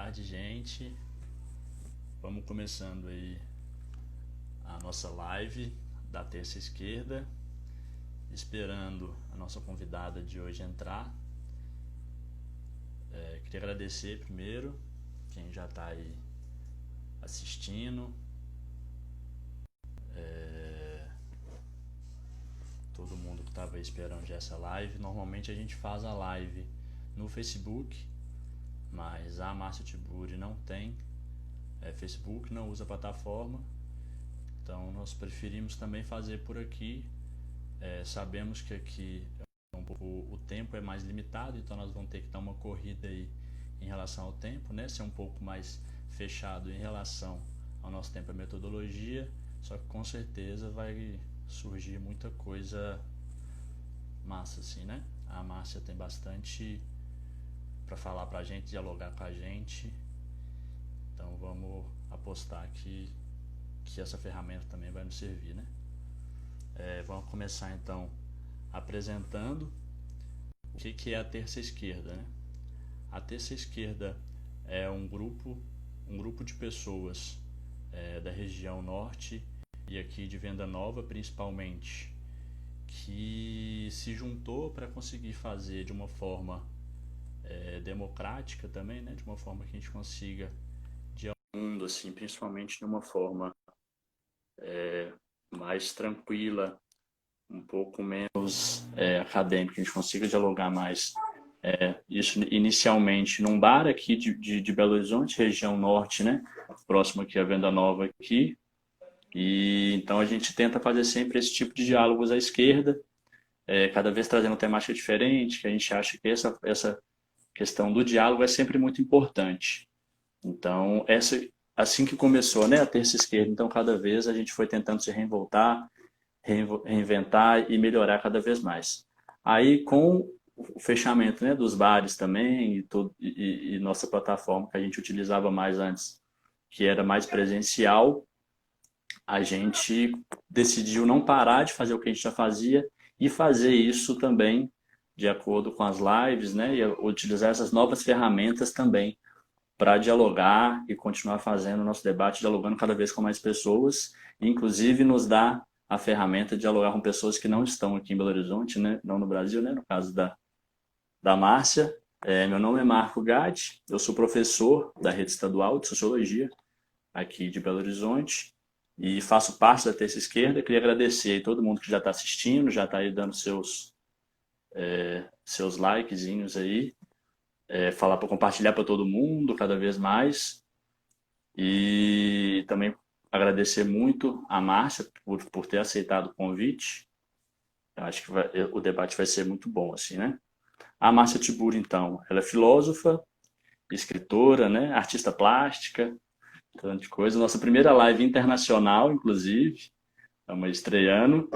tarde, gente. Vamos começando aí a nossa live da terça esquerda, esperando a nossa convidada de hoje entrar. Queria agradecer primeiro quem já está aí assistindo, todo mundo que estava esperando já essa live. Normalmente a gente faz a live no Facebook, mas a Márcia Tiburi não tem Facebook, não usa a plataforma, então nós preferimos também fazer por aqui. Sabemos que aqui o tempo é mais limitado, então nós vamos ter que dar uma corrida aí em relação ao tempo, né? Ser um pouco mais fechado em relação ao nosso tempo e metodologia, só que com certeza vai surgir muita coisa massa assim, né? A Márcia tem bastante para falar pra gente, dialogar com a gente, então vamos apostar que essa ferramenta também vai nos servir, né? Vamos começar então apresentando o que é a terça esquerda, né? A terça esquerda é um grupo de pessoas da região norte e aqui de Venda Nova principalmente, que se juntou para conseguir fazer de uma forma democrática também, né? De uma forma que a gente consiga mundo, assim, principalmente de uma forma mais tranquila, um pouco menos acadêmica, que a gente consiga dialogar mais. Isso inicialmente num bar aqui de Belo Horizonte, região norte, né? Próximo aqui à Venda Nova aqui. E então a gente tenta fazer sempre esse tipo de diálogos à esquerda, cada vez trazendo uma temática diferente, que a gente acha que essa questão do diálogo é sempre muito importante. Então, assim que começou, né, a terça esquerda, então cada vez a gente foi tentando se reinventar e melhorar cada vez mais. Aí, com o fechamento, né, dos bares também e nossa plataforma que a gente utilizava mais antes, que era mais presencial, a gente decidiu não parar de fazer o que a gente já fazia e fazer isso também de acordo com as lives, né, e utilizar essas novas ferramentas também para dialogar e continuar fazendo o nosso debate, dialogando cada vez com mais pessoas, e inclusive nos dá a ferramenta de dialogar com pessoas que não estão aqui em Belo Horizonte, né? Não no Brasil, né? No caso da Márcia. Meu nome é Marco Gatti, eu sou professor da rede estadual de Sociologia aqui de Belo Horizonte e faço parte da Terça Esquerda. Queria agradecer a todo mundo que já está assistindo, já está aí dando seus likezinhos aí, falar para compartilhar para todo mundo cada vez mais. E também agradecer muito a Márcia por ter aceitado o convite. Eu acho que o debate vai ser muito bom, assim, né? A Márcia Tiburi, então, ela é filósofa, escritora, né? Artista plástica, tanto de coisa. Nossa primeira live internacional, inclusive, estamos estreando.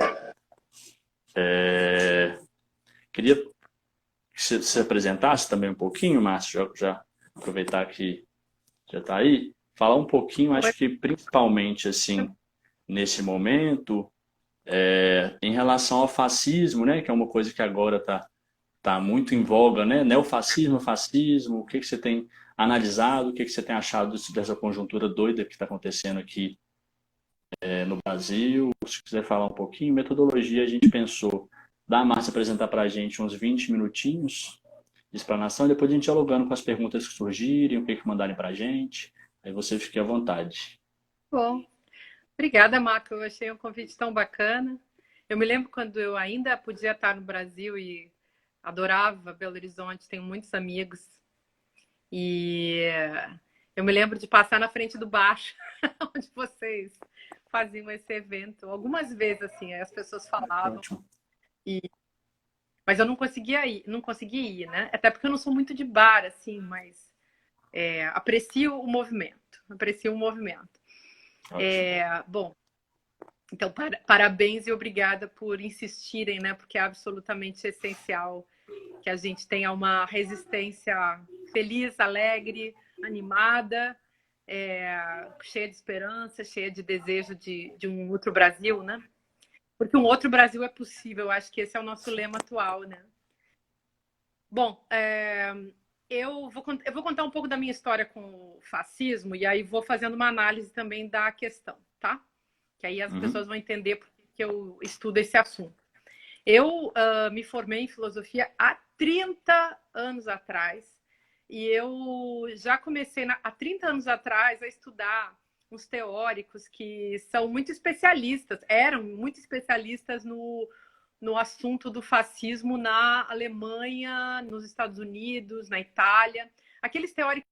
Queria que você se apresentasse também um pouquinho, Márcia, já aproveitar que já está aí, falar um pouquinho, acho que principalmente assim, nesse momento, em relação ao fascismo, né, que é uma coisa que agora tá muito em voga, né, neofascismo, fascismo, o que você tem analisado, o que você tem achado dessa conjuntura doida que está acontecendo aqui no Brasil? Se quiser falar um pouquinho, metodologia, a gente pensou da Márcia apresentar para a gente uns 20 minutinhos de explanação, e depois a gente dialogando com as perguntas que surgirem, o que mandarem para a gente, aí você fique à vontade. Bom, obrigada, Marco. Eu achei um convite tão bacana. Eu me lembro quando eu ainda podia estar no Brasil e adorava Belo Horizonte, tenho muitos amigos. E eu me lembro de passar na frente do bar onde vocês faziam esse evento. Algumas vezes, assim, as pessoas falavam. Ótimo. Mas eu não conseguia ir, né? Até porque eu não sou muito de bar, assim, mas aprecio o movimento. Aprecio o movimento. Bom, então, parabéns e obrigada por insistirem, né? Porque é absolutamente essencial que a gente tenha uma resistência feliz, alegre, animada, cheia de esperança, cheia de desejo de um outro Brasil, né? Porque um outro Brasil é possível. Eu acho que esse é o nosso lema atual, né? Bom, eu vou contar um pouco da minha história com o fascismo e aí vou fazendo uma análise também da questão, tá? Que aí as Uhum. pessoas vão entender por que eu estudo esse assunto. Eu me formei em filosofia há 30 anos atrás e eu já comecei há 30 anos atrás a estudar uns teóricos que são muito especialistas, eram muito especialistas no assunto do fascismo na Alemanha, nos Estados Unidos, na Itália. Aqueles teóricos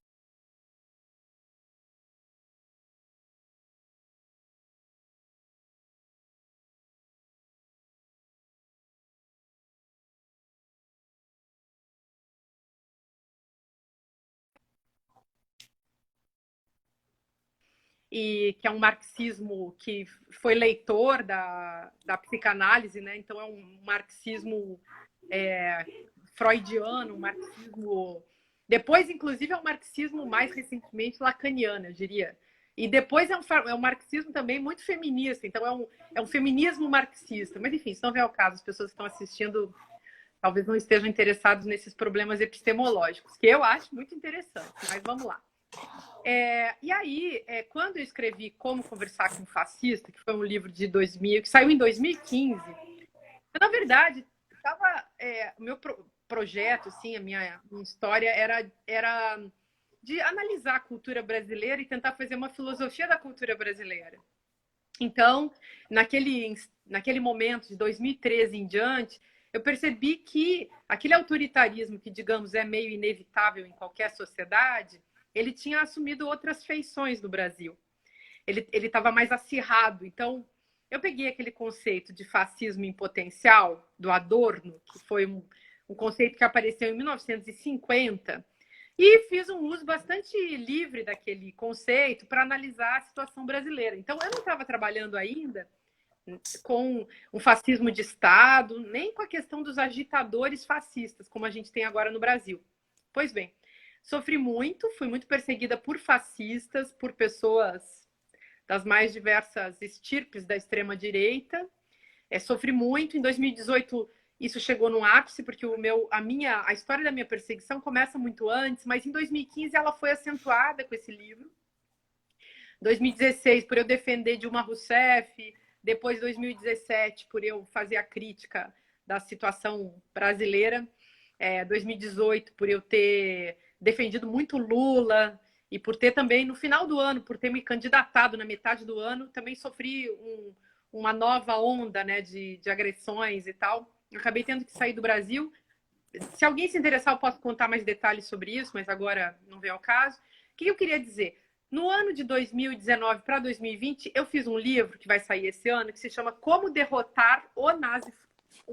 e que é um marxismo que foi leitor da psicanálise, né? Então é um marxismo freudiano, um marxismo. Depois, inclusive, é um marxismo mais recentemente lacaniano, eu diria. E depois é um marxismo também muito feminista, então é um feminismo marxista. Mas, enfim, isso não vem ao caso, as pessoas que estão assistindo talvez não estejam interessados nesses problemas epistemológicos, que eu acho muito interessante, mas vamos lá. E aí, quando eu escrevi Como Conversar com um Fascista, que foi um livro de 2000, que saiu em 2015, eu, na verdade, o meu projeto, assim, a minha história era de analisar a cultura brasileira e tentar fazer uma filosofia da cultura brasileira. Então, naquele momento, de 2013 em diante, eu percebi que aquele autoritarismo que, digamos, é meio inevitável em qualquer sociedade, ele tinha assumido outras feições no Brasil. Ele estava mais acirrado. Então, eu peguei aquele conceito de fascismo em potencial, do Adorno, que foi um conceito que apareceu em 1950, e fiz um uso bastante livre daquele conceito para analisar a situação brasileira. Então, eu não estava trabalhando ainda com um fascismo de Estado, nem com a questão dos agitadores fascistas, como a gente tem agora no Brasil. Pois bem, sofri muito, fui muito perseguida por fascistas, por pessoas das mais diversas estirpes da extrema-direita. Sofri muito. Em 2018, isso chegou no ápice, porque a história da minha perseguição começa muito antes, mas em 2015 ela foi acentuada com esse livro. 2016, por eu defender Dilma Rousseff, depois 2017, por eu fazer a crítica da situação brasileira, 2018, por eu ter defendido muito Lula, e por ter também, no final do ano, por ter me candidatado na metade do ano, também sofri uma nova onda, né, de agressões e tal. Eu acabei tendo que sair do Brasil. Se alguém se interessar, eu posso contar mais detalhes sobre isso, mas agora não vem ao caso. O que eu queria dizer? No ano de 2019 para 2020, eu fiz um livro que vai sair esse ano, que se chama Como Derrotar o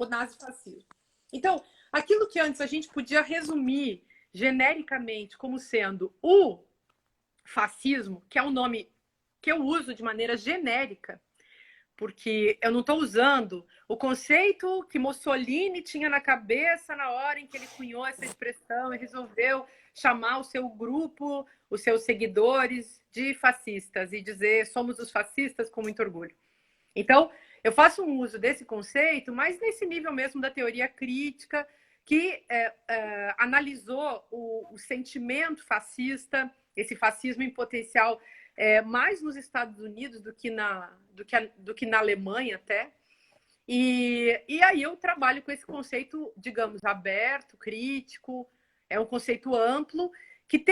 Nazifascismo. Então, aquilo que antes a gente podia resumir genericamente como sendo o fascismo, que é um nome que eu uso de maneira genérica, porque eu não estou usando o conceito que Mussolini tinha na cabeça na hora em que ele cunhou essa expressão e resolveu chamar o seu grupo, os seus seguidores de fascistas e dizer somos os fascistas com muito orgulho. Então, eu faço um uso desse conceito, mas nesse nível mesmo da teoria crítica, que analisou o sentimento fascista, esse fascismo em potencial mais nos Estados Unidos do que na Alemanha até. E aí eu trabalho com esse conceito, digamos, aberto, crítico, é um conceito amplo, que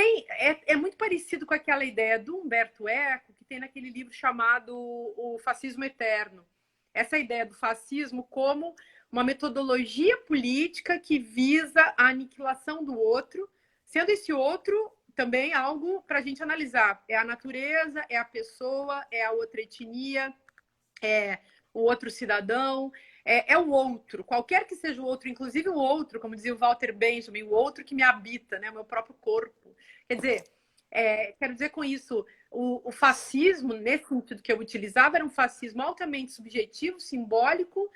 é muito parecido com aquela ideia do Humberto Eco, que tem naquele livro chamado O Fascismo Eterno. Essa ideia do fascismo como uma metodologia política que visa a aniquilação do outro, sendo esse outro também algo para a gente analisar. É a natureza, é a pessoa, é a outra etnia, é o outro cidadão, é o outro, qualquer que seja o outro, inclusive o outro, como dizia o Walter Benjamin, o outro que me habita, né, o meu próprio corpo. Quer dizer, quero dizer com isso, o fascismo, nesse sentido que eu utilizava, era um fascismo altamente subjetivo, simbólico,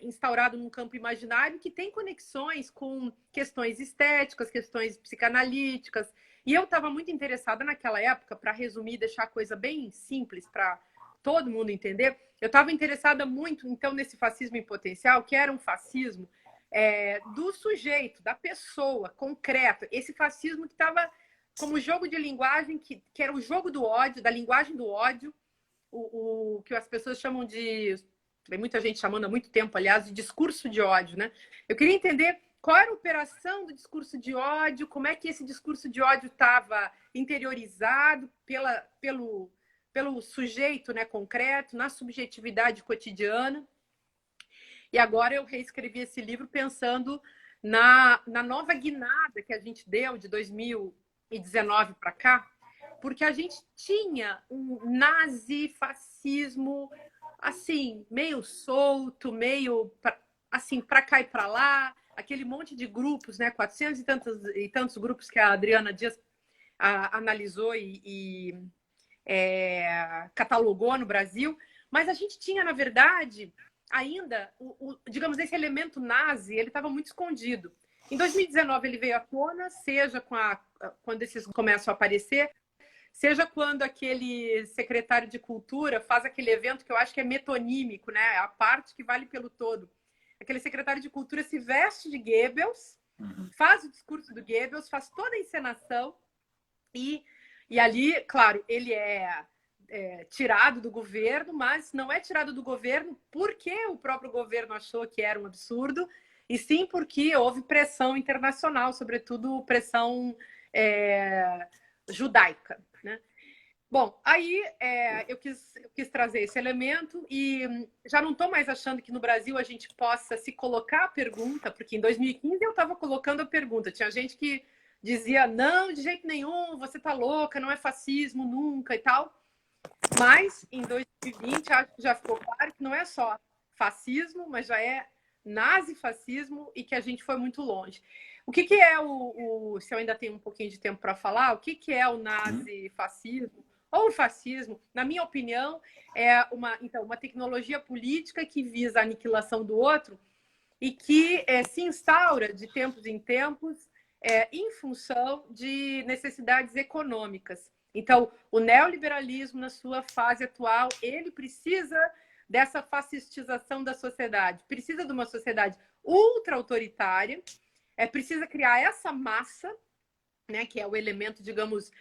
instaurado num campo imaginário que tem conexões com questões estéticas, questões psicanalíticas. E eu estava muito interessada naquela época, para resumir, deixar a coisa bem simples para todo mundo entender, eu estava interessada muito, então, nesse fascismo em potencial, que era um fascismo do sujeito, da pessoa concreta, esse fascismo que estava como jogo de linguagem, que era o jogo do ódio, da linguagem do ódio, o que as pessoas chamam de... Tem muita gente chamando há muito tempo, aliás, de discurso de ódio, né? Eu queria entender qual era a operação do discurso de ódio, como é que esse discurso de ódio estava interiorizado pelo sujeito, né, concreto, na subjetividade cotidiana. E agora eu reescrevi esse livro pensando na nova guinada que a gente deu de 2019 para cá, porque a gente tinha um nazifascismo assim, meio solto, meio assim, para cá e para lá, aquele monte de grupos, né, 400 e tantos grupos que a Adriana Dias analisou e catalogou no Brasil, mas a gente tinha, na verdade, ainda, digamos, esse elemento nazi, ele estava muito escondido. Em 2019 ele veio à tona, seja quando esses começam a aparecer, seja quando aquele secretário de cultura faz aquele evento que eu acho que é metonímico, né? A parte que vale pelo todo. Aquele secretário de cultura se veste de Goebbels, faz o discurso do Goebbels, faz toda a encenação e ali, claro, ele é tirado do governo, mas não é tirado do governo porque o próprio governo achou que era um absurdo, e sim porque houve pressão internacional, sobretudo pressão judaica, né? Bom, aí eu quis trazer esse elemento e já não estou mais achando que no Brasil a gente possa se colocar a pergunta, porque em 2015 eu estava colocando a pergunta. Tinha gente que dizia, não, de jeito nenhum, você tá louca, não é fascismo nunca e tal. Mas em 2020 acho que já ficou claro que não é só fascismo, mas já é nazifascismo e que a gente foi muito longe. O que é se eu ainda tenho um pouquinho de tempo para falar, o que é o nazifascismo ou o fascismo? Na minha opinião, é uma tecnologia política que visa a aniquilação do outro e que se instaura de tempos em tempos em função de necessidades econômicas. Então, o neoliberalismo, na sua fase atual, ele precisa dessa fascistização da sociedade, precisa de uma sociedade ultra-autoritária, precisa criar essa massa, né, que é o elemento, digamos,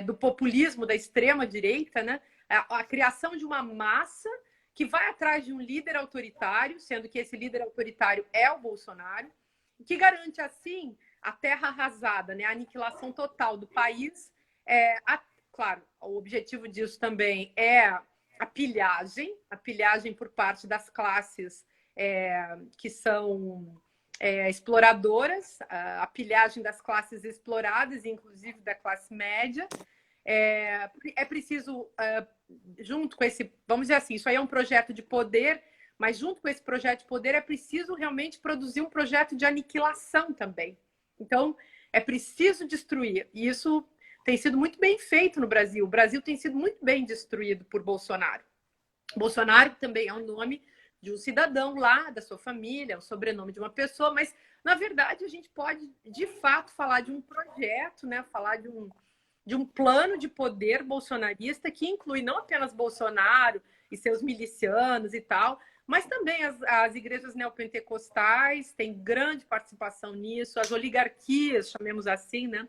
do populismo da extrema-direita, né, a criação de uma massa que vai atrás de um líder autoritário, sendo que esse líder autoritário é o Bolsonaro, que garante, assim, a terra arrasada, né, a aniquilação total do país. Claro, o objetivo disso também é a pilhagem por parte das classes que são exploradoras, a pilhagem das classes exploradas, inclusive da classe média. É preciso, junto com esse, vamos dizer assim, isso aí é um projeto de poder, mas junto com esse projeto de poder é preciso realmente produzir um projeto de aniquilação também. Então, é preciso destruir. E isso tem sido muito bem feito no Brasil. O Brasil tem sido muito bem destruído por Bolsonaro. Bolsonaro também é um nome de um cidadão lá, da sua família, é um sobrenome de uma pessoa, mas, na verdade, a gente pode, de fato, falar de um projeto, né? Falar de um plano de poder bolsonarista que inclui não apenas Bolsonaro e seus milicianos e tal, mas também as igrejas neopentecostais têm grande participação nisso, as oligarquias, chamemos assim, né?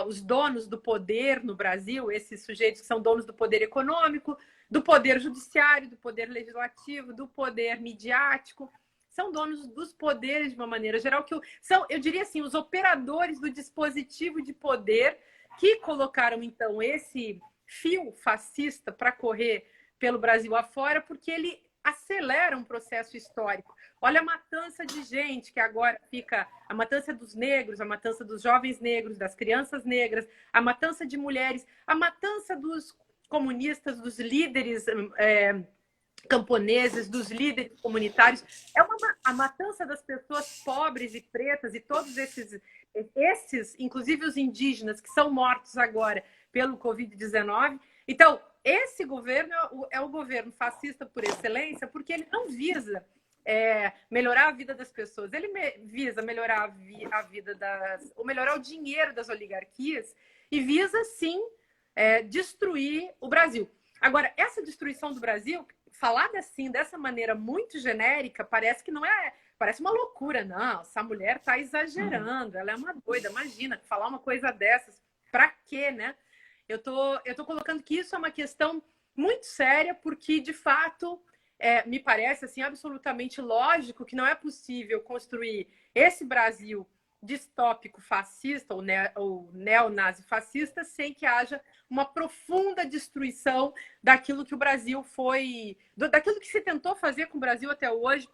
Os donos do poder no Brasil, esses sujeitos que são donos do poder econômico, do poder judiciário, do poder legislativo, do poder midiático, são donos dos poderes de uma maneira geral, que são, eu diria assim, os operadores do dispositivo de poder que colocaram, então, esse fio fascista para correr pelo Brasil afora, porque ele acelera um processo histórico. Olha a matança de gente que agora fica... A matança dos negros, a matança dos jovens negros, das crianças negras, a matança de mulheres, a matança dos comunistas, dos líderes camponeses, dos líderes comunitários. A matança das pessoas pobres e pretas e todos esses, inclusive os indígenas, que são mortos agora pelo Covid-19. Então, esse governo é o governo fascista por excelência, porque ele não visa melhorar a vida das pessoas, ele visa melhorar a vida ou melhorar o dinheiro das oligarquias e visa, sim, destruir o Brasil. Agora, essa destruição do Brasil, falada assim, dessa maneira muito genérica, parece que não é parece uma loucura. Não, essa mulher está exagerando, ela é uma doida. Imagina, falar uma coisa dessas, para quê, né? Eu tô colocando que isso é uma questão muito séria, porque, de fato, me parece assim, absolutamente lógico que não é possível construir esse Brasil distópico fascista ou neonazi-fascista sem que haja uma profunda destruição daquilo que o Brasil foi... daquilo que se tentou fazer com o Brasil até hoje,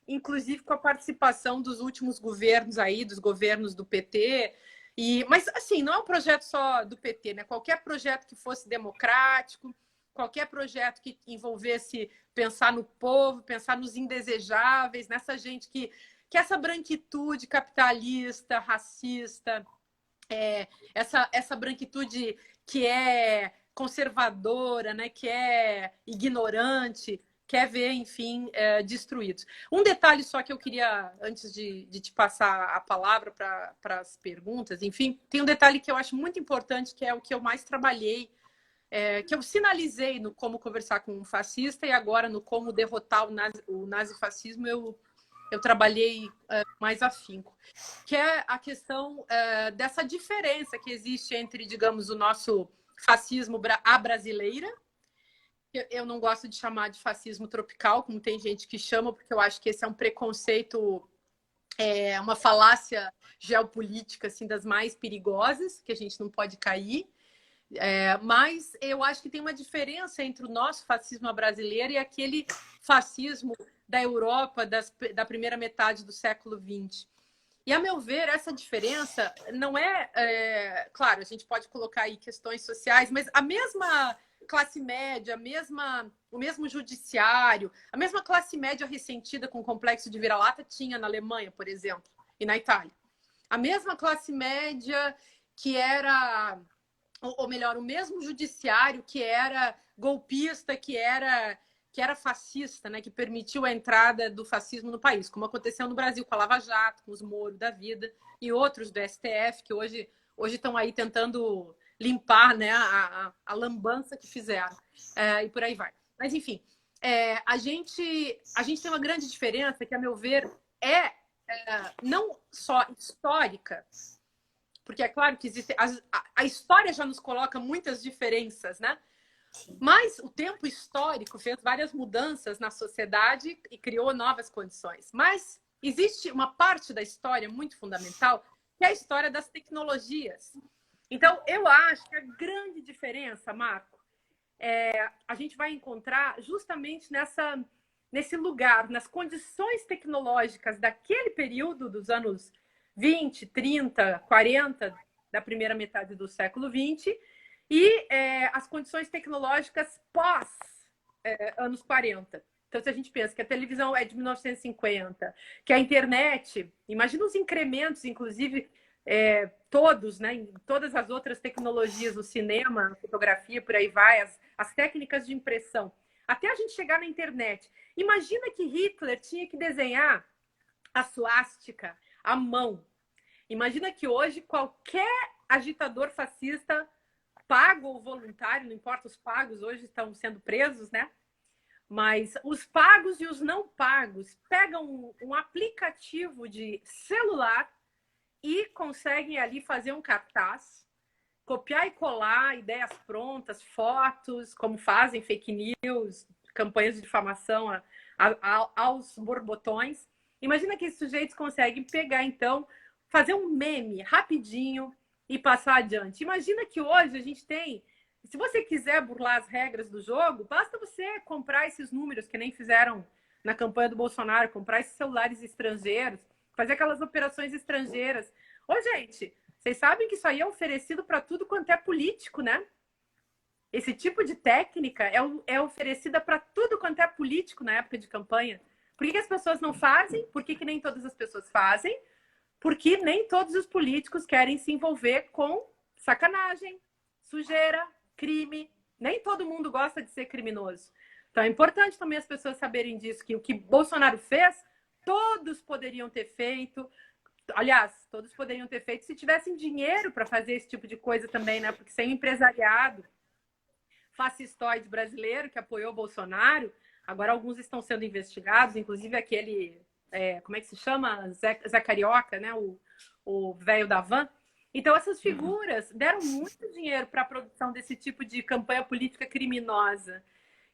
inclusive com a participação dos últimos governos aí, dos governos do PT. Mas, assim, não é um projeto só do PT, né? Qualquer projeto que fosse democrático, qualquer projeto que envolvesse pensar no povo, pensar nos indesejáveis, nessa gente que essa branquitude capitalista, racista, essa branquitude que é conservadora, né, que é ignorante, quer ver, enfim, destruídos. Um detalhe só que eu queria, antes de te passar a palavra para as perguntas, enfim, tem um detalhe que eu acho muito importante, que é o que eu mais trabalhei, que eu sinalizei no como conversar com um fascista, e agora no como derrotar o nazifascismo eu trabalhei mais afinco, que é a questão dessa diferença que existe entre, digamos, o nosso fascismo à brasileira. Eu não gosto de chamar de fascismo tropical, como tem gente que chama, porque eu acho que esse é um preconceito, uma falácia geopolítica assim, das mais perigosas, que a gente não pode cair. Mas eu acho que tem uma diferença entre o nosso fascismo brasileiro e aquele fascismo da Europa da primeira metade do século XX. E, a meu ver, essa diferença não claro, a gente pode colocar aí questões sociais, mas a mesma classe média, o mesmo judiciário, a mesma classe média ressentida com o complexo de vira-lata tinha na Alemanha, por exemplo, e na Itália. A mesma classe média que era... ou melhor, o mesmo judiciário que era golpista, que era fascista, né, que permitiu a entrada do fascismo no país, como aconteceu no Brasil com a Lava Jato, com os Moro da vida e outros do STF, que hoje estão aí tentando limpar, né, a lambança que fizeram, e por aí vai. Mas, enfim, a gente tem uma grande diferença que, a meu ver, não só histórica, porque é claro que existe... A história já nos coloca muitas diferenças, né? Mas o tempo histórico fez várias mudanças na sociedade e criou novas condições. Mas existe uma parte da história muito fundamental, que é a história das tecnologias. Então, eu acho que a grande diferença, Marco, a gente vai encontrar justamente nesse lugar, nas condições tecnológicas daquele período dos anos 20, 30, 40, da primeira metade do século 20, e as condições tecnológicas pós anos 40. Então, se a gente pensa que a televisão é de 1950, que a internet, imagina os incrementos, inclusive, todos, né, em todas as outras tecnologias, o cinema, a fotografia, por aí vai, as técnicas de impressão, até a gente chegar na internet. Imagina que Hitler tinha que desenhar a suástica à mão. Imagina que hoje qualquer agitador fascista, pago ou voluntário, não importa, os pagos hoje estão sendo presos, né? Mas os pagos e os não pagos pegam um aplicativo de celular e conseguem ali fazer um cartaz, copiar e colar ideias prontas, fotos, como fazem fake news, campanhas de difamação aos borbotões. Imagina que esses sujeitos conseguem pegar, então, fazer um meme rapidinho e passar adiante. Imagina que hoje a gente tem... Se você quiser burlar as regras do jogo, basta você comprar esses números, que nem fizeram na campanha do Bolsonaro, comprar esses celulares estrangeiros, fazer aquelas operações estrangeiras. Ô, gente, vocês sabem que isso aí é oferecido para tudo quanto é político, né? Esse tipo de técnica é oferecida para tudo quanto é político na época de campanha. Por que as pessoas não fazem? Por que nem todas as pessoas fazem? Porque nem todos os políticos querem se envolver com sacanagem, sujeira, crime. Nem todo mundo gosta de ser criminoso. Então é importante também as pessoas saberem disso, que o que Bolsonaro fez, todos poderiam ter feito. Aliás, todos poderiam ter feito se tivessem dinheiro para fazer esse tipo de coisa também, né? Porque sem empresariado fascistoide brasileiro que apoiou Bolsonaro, agora alguns estão sendo investigados, inclusive aquele como é que se chama? Zé Carioca, né? O velho da van. Então, essas figuras deram muito dinheiro para a produção desse tipo de campanha política criminosa.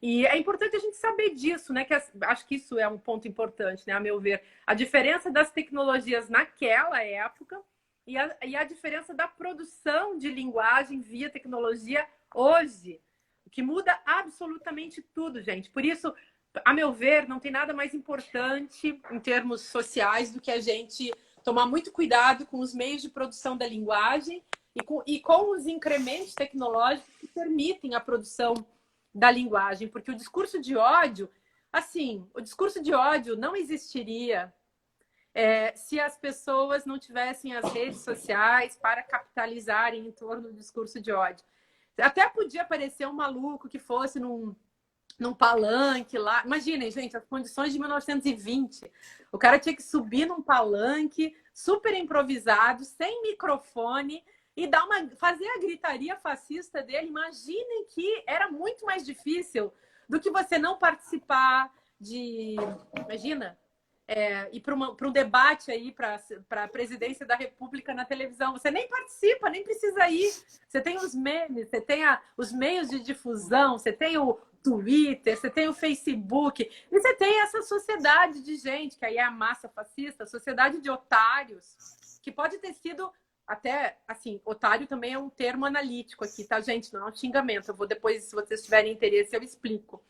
E é importante a gente saber disso, né? Que acho que isso é um ponto importante, né? A meu ver. A diferença das tecnologias naquela época e a diferença da produção de linguagem via tecnologia hoje, que muda absolutamente tudo, gente. Por isso, a meu ver, não tem nada mais importante em termos sociais do que a gente tomar muito cuidado com os meios de produção da linguagem e com os incrementos tecnológicos que permitem a produção da linguagem, porque o discurso de ódio, assim, o discurso de ódio não existiria se as pessoas não tivessem as redes sociais para capitalizarem em torno do discurso de ódio. Até podia aparecer um maluco que fosse num palanque lá. Imaginem, gente, as condições de 1920. O cara tinha que subir num palanque super improvisado, sem microfone, e fazer a gritaria fascista dele. Imaginem que era muito mais difícil do que você não participar de... Imagina, ir para um debate aí para a presidência da República na televisão. Você nem participa, nem precisa ir. Você tem os memes, você tem os meios de difusão, você tem o Twitter, você tem o Facebook, e você tem essa sociedade de gente, que aí é a massa fascista, a sociedade de otários, que pode ter sido até, assim, otário também é um termo analítico aqui, tá, gente? Não é um xingamento. Eu vou depois, se vocês tiverem interesse, eu explico.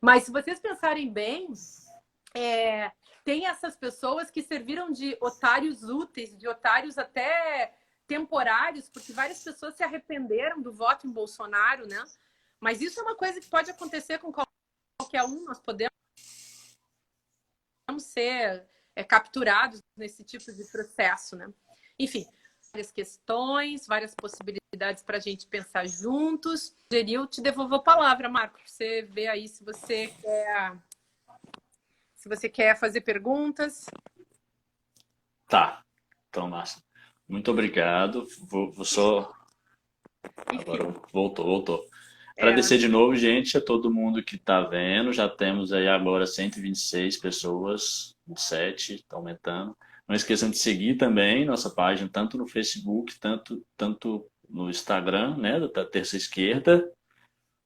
Mas se vocês pensarem bem, tem essas pessoas que serviram de otários úteis, de otários até temporários, porque várias pessoas se arrependeram do voto em Bolsonaro, né? Mas isso é uma coisa que pode acontecer com qualquer um. Nós podemos ser capturados nesse tipo de processo, né? Enfim, várias questões, várias possibilidades para a gente pensar juntos. Eu te devolvo a palavra, Marco, para você ver aí se você quer fazer perguntas. Tá. Então, Márcia, muito obrigado. Vou só... Agora voltou. Agradecer de novo, gente, a todo mundo que está vendo. Já temos aí agora 126 pessoas, 27, está aumentando. Não esqueçam de seguir também nossa página, tanto no Facebook, tanto no Instagram, né, da Terça Esquerda,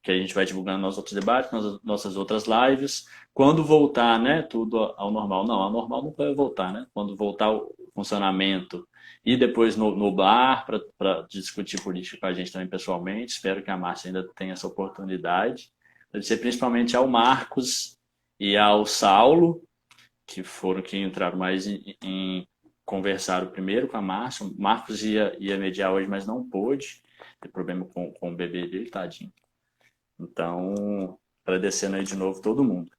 que a gente vai divulgando nossos outros debates, nossas outras lives. Quando voltar, né, tudo ao normal. Não, ao normal não vai voltar, né? Quando voltar o funcionamento e depois no bar para discutir política com a gente também pessoalmente. Espero que a Márcia ainda tenha essa oportunidade. Agradecer principalmente ao Marcos e ao Saulo, que foram quem entraram mais em conversar primeiro com a Márcia. O Marcos ia mediar hoje, mas não pôde. Tem problema com o bebê dele, tadinho. Então, agradecendo aí de novo todo mundo.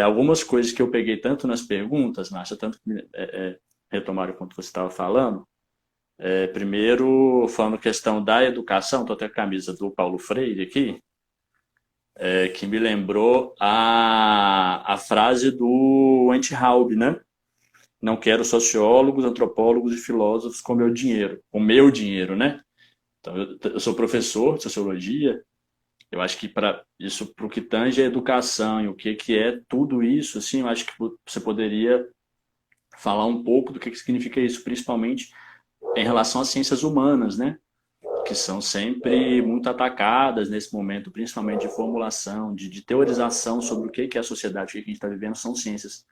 Algumas coisas que eu peguei tanto nas perguntas, Márcia, tanto que retomaram quanto você estava falando. Primeiro, falando questão da educação, estou até com a camisa do Paulo Freire aqui, que me lembrou a frase do Anti-Halb, né? Não quero sociólogos, antropólogos e filósofos com meu dinheiro, né? Então, eu sou professor de sociologia. Eu acho que para o que tange a educação e o que é tudo isso, assim, eu acho que você poderia falar um pouco do que significa isso, principalmente em relação às ciências humanas, né? Que são sempre muito atacadas nesse momento, principalmente de formulação, de teorização sobre o que é a sociedade, o que a gente está vivendo. São ciências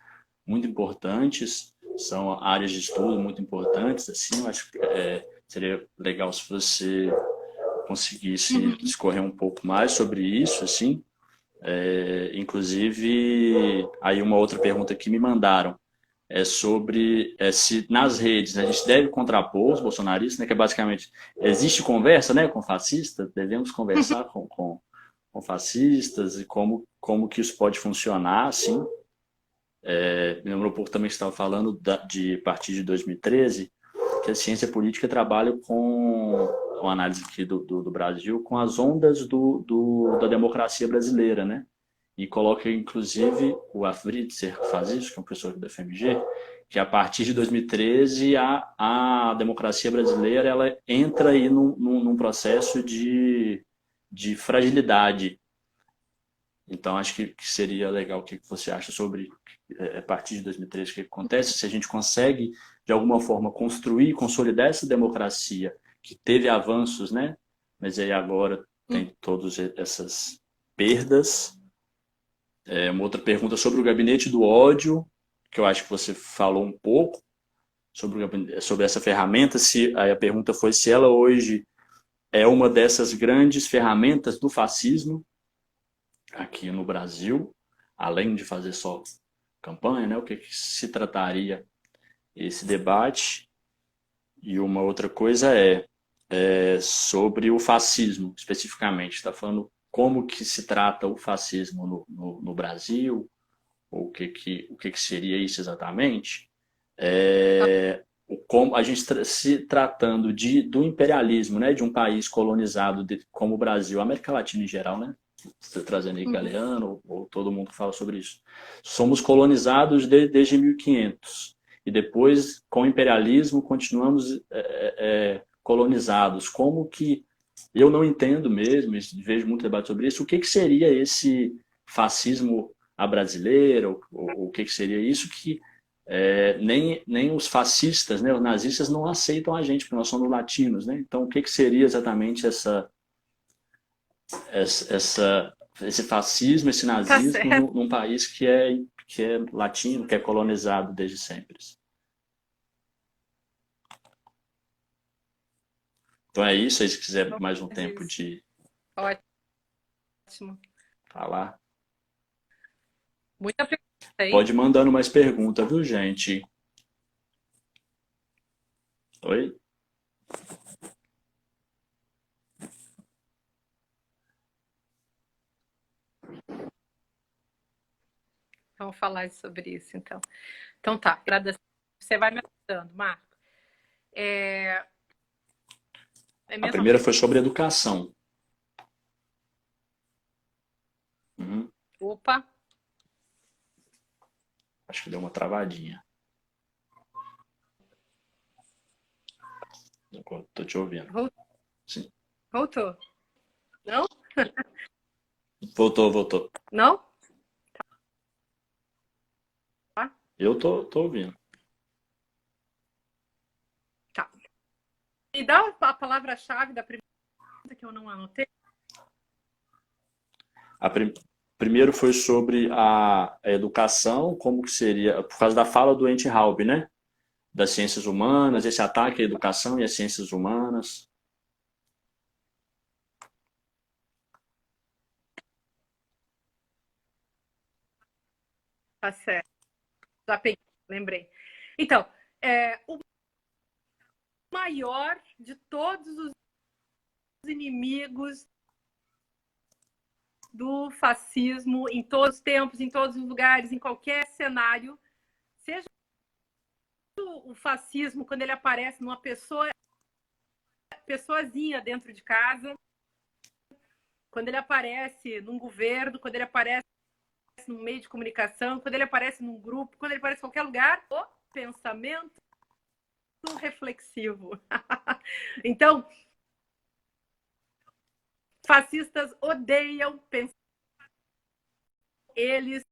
muito importantes, são áreas de estudo muito importantes, assim, eu acho que seria legal se você conseguisse discorrer um pouco mais sobre isso, assim. Inclusive, aí uma outra pergunta que me mandaram é sobre se nas redes a gente deve contrapor os bolsonaristas, né, que é basicamente, existe conversa, né, com fascistas, devemos conversar com fascistas e como que isso pode funcionar, assim. Me lembrou um pouco também que você estava falando de a partir de 2013, que a ciência política trabalha com uma análise aqui do Brasil, com as ondas da democracia brasileira, né? E coloca, inclusive, o Afritzer faz isso, que é um professor da FMG, que a partir de 2013 a democracia brasileira ela entra aí num processo de fragilidade. Então, acho que seria legal o que você acha sobre, a partir de 2013, o que acontece, se a gente consegue, de alguma forma, construir e consolidar essa democracia que teve avanços, né? Mas aí agora tem todas essas perdas. Uma outra pergunta sobre o gabinete do ódio, que eu acho que você falou um pouco sobre essa ferramenta. Aí a pergunta foi se ela hoje é uma dessas grandes ferramentas do fascismo aqui no Brasil, além de fazer só campanha, né? O que se trataria esse debate? E uma outra coisa é sobre o fascismo, especificamente. Está falando como que se trata o fascismo no Brasil, ou o que seria isso exatamente. Como a gente se tratando do imperialismo, né, de um país colonizado como o Brasil, a América Latina em geral, né? Você trazendo aí Galeano, ou todo mundo que fala sobre isso. Somos colonizados desde 1500 e depois, com o imperialismo, continuamos colonizados. Como que eu não entendo mesmo, vejo muito debate sobre isso, o que seria esse fascismo à brasileira, o que seria isso que nem os fascistas, né, os nazistas não aceitam a gente, porque nós somos latinos, né? Então, o que seria exatamente esse fascismo, esse Tá nazismo certo. num país que é latino, que é colonizado desde sempre? Então é isso, aí se quiser mais um tempo Disso. de Ótimo. falar, Muita pergunta, hein? pode ir mandando mais perguntas, viu, gente? Oi? Vamos falar sobre isso, então. Então tá, agradeço. Você vai me ajudando, Marco. É a A mesma primeira pergunta. foi sobre educação. Uhum. Opa, Acho que deu uma travadinha. Estou te ouvindo. Sim. voltou. Não? Voltou. Não? Tá. Eu tô ouvindo. Tá. Me dá a palavra-chave da primeira pergunta que eu não anotei. A primeiro foi sobre a educação, como que seria, por causa da fala do Enti-Haub, né? Das ciências humanas, esse ataque à educação e às ciências humanas. Tá certo. Já peguei, lembrei. Então, o maior de todos os inimigos do fascismo em todos os tempos, em todos os lugares, em qualquer cenário, seja o fascismo quando ele aparece numa pessoazinha dentro de casa, quando ele aparece num governo, quando ele aparece num meio de comunicação, quando ele aparece num grupo, quando ele aparece em qualquer lugar, o pensamento reflexivo. Então, fascistas odeiam pensar. Eles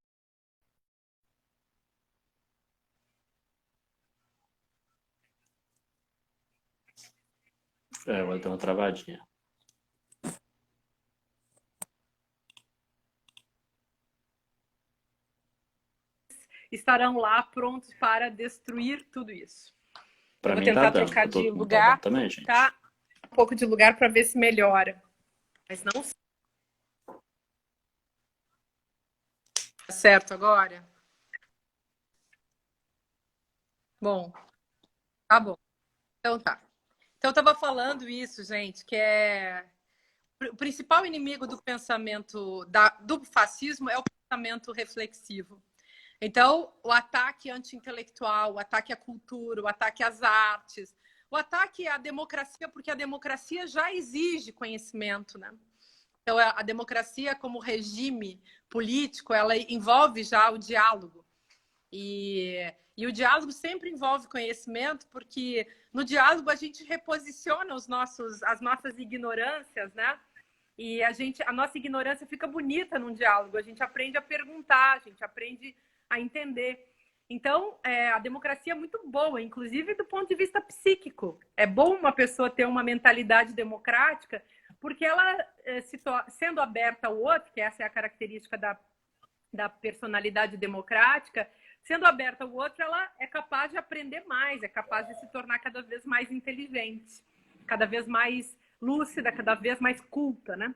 Vai ter uma travadinha. estarão lá prontos para destruir tudo isso. Eu Para vou mim tá tentar dando. trocar Para de todo mundo tá dando lugar, também, gente. tá? Um pouco de lugar para ver se melhora. Mas não tá certo agora? Bom, tá bom. Então tá. Então eu estava falando isso, gente, que o principal inimigo do pensamento do fascismo é o pensamento reflexivo. Então, o ataque anti-intelectual, o ataque à cultura, o ataque às artes, o ataque à democracia, porque a democracia já exige conhecimento, né? Então, a democracia como regime político, ela envolve já o diálogo. E o diálogo sempre envolve conhecimento, porque no diálogo a gente reposiciona as nossas ignorâncias, né? E a nossa ignorância fica bonita num diálogo. A gente aprende a perguntar, a gente aprende a entender. Então, a democracia é muito boa, inclusive do ponto de vista psíquico. É bom uma pessoa ter uma mentalidade democrática, porque ela, sendo aberta ao outro, que essa é a característica da personalidade democrática, sendo aberta ao outro, ela é capaz de aprender mais, é capaz de se tornar cada vez mais inteligente, cada vez mais lúcida, cada vez mais culta, né?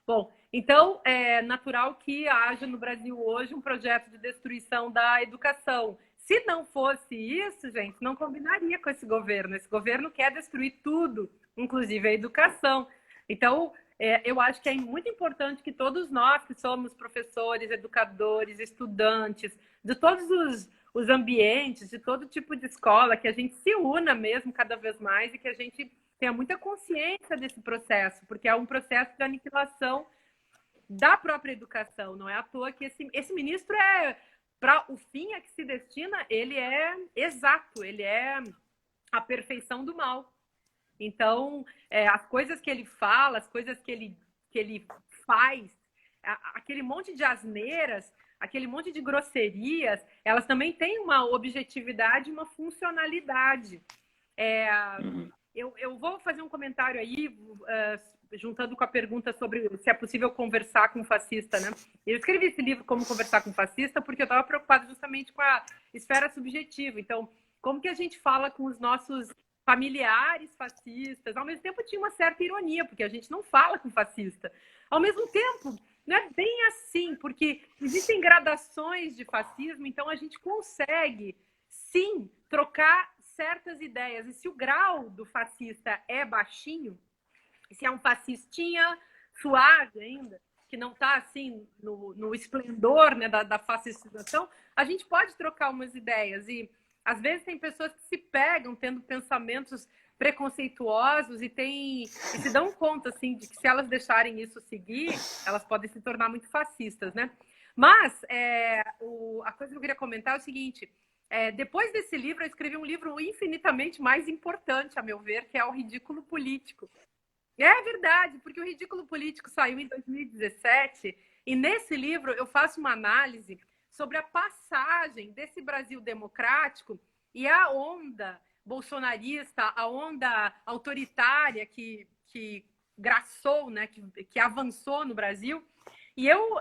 Bom, então é natural que haja no Brasil hoje um projeto de destruição da educação. Se não fosse isso, gente, não combinaria com esse governo. Esse governo quer destruir tudo, inclusive a educação. Então, eu acho que é muito importante que todos nós, que somos professores, educadores, estudantes, de todos os ambientes, de todo tipo de escola, que a gente se una mesmo cada vez mais e que a gente tenha muita consciência desse processo, porque é um processo de aniquilação da própria educação. Não é à toa que esse ministro para o fim a que se destina, ele é exato, ele é a perfeição do mal. Então, as coisas que ele fala, as coisas que ele faz, aquele monte de asneiras, aquele monte de grosserias, elas também têm uma objetividade, uma funcionalidade. Eu vou fazer um comentário aí, juntando com a pergunta sobre se é possível conversar com um fascista, né? Eu escrevi esse livro, Como Conversar com um Fascista, porque eu estava preocupada justamente com a esfera subjetiva. Então, como que a gente fala com os nossos familiares fascistas? Ao mesmo tempo tinha uma certa ironia, porque a gente não fala com fascista. Ao mesmo tempo, não é bem assim, porque existem gradações de fascismo, então a gente consegue, sim, trocar certas ideias. E se o grau do fascista é baixinho, se é um fascistinha suave ainda, que não está assim no esplendor, né, da fascistização, a gente pode trocar umas ideias. E às vezes tem pessoas que se pegam tendo pensamentos preconceituosos e se dão conta assim, de que se elas deixarem isso seguir, elas podem se tornar muito fascistas, né? Mas a coisa que eu queria comentar é o seguinte: depois desse livro, eu escrevi um livro infinitamente mais importante, a meu ver, que é O Ridículo Político. É verdade, porque O Ridículo Político saiu em 2017 e nesse livro eu faço uma análise sobre a passagem desse Brasil democrático e a onda bolsonarista, a onda autoritária que graçou, né, que avançou no Brasil. E eu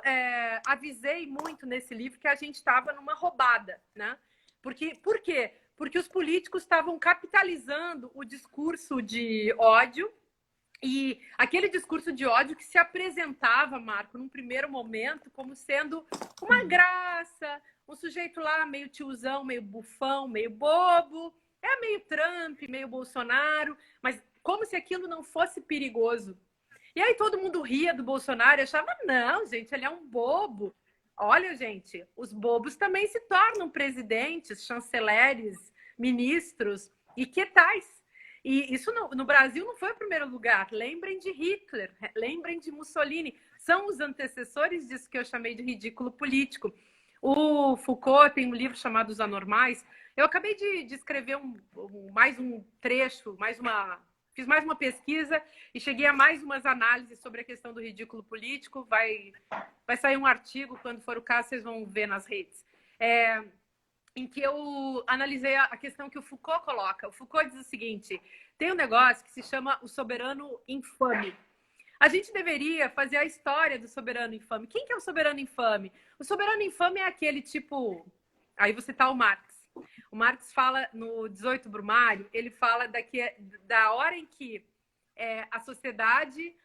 avisei muito nesse livro que a gente estava numa roubada, né? Por quê? Porque os políticos estavam capitalizando o discurso de ódio. E aquele discurso de ódio que se apresentava, Marco, num primeiro momento, como sendo uma graça, um sujeito lá meio tiozão, meio bufão, meio bobo, meio Trump, meio Bolsonaro, mas como se aquilo não fosse perigoso. E aí todo mundo ria do Bolsonaro e achava, não, gente, ele é um bobo. Olha, gente, os bobos também se tornam presidentes, chanceleres, ministros e que tais. E isso no Brasil não foi o primeiro lugar. Lembrem de Hitler, lembrem de Mussolini. São os antecessores disso que eu chamei de ridículo político. O Foucault tem um livro chamado Os Anormais. Eu acabei de escrever mais um trecho, fiz mais uma pesquisa e cheguei a mais umas análises sobre a questão do ridículo político. Vai sair um artigo, quando for o caso, vocês vão ver nas redes. Em que eu analisei a questão que o Foucault coloca. O Foucault diz o seguinte: tem um negócio que se chama o soberano infame. A gente deveria fazer a história do soberano infame. Quem que é o soberano infame? O soberano infame é aquele tipo... Aí você tá o Marx. O Marx fala no 18 Brumário, ele fala da hora em que a sociedade...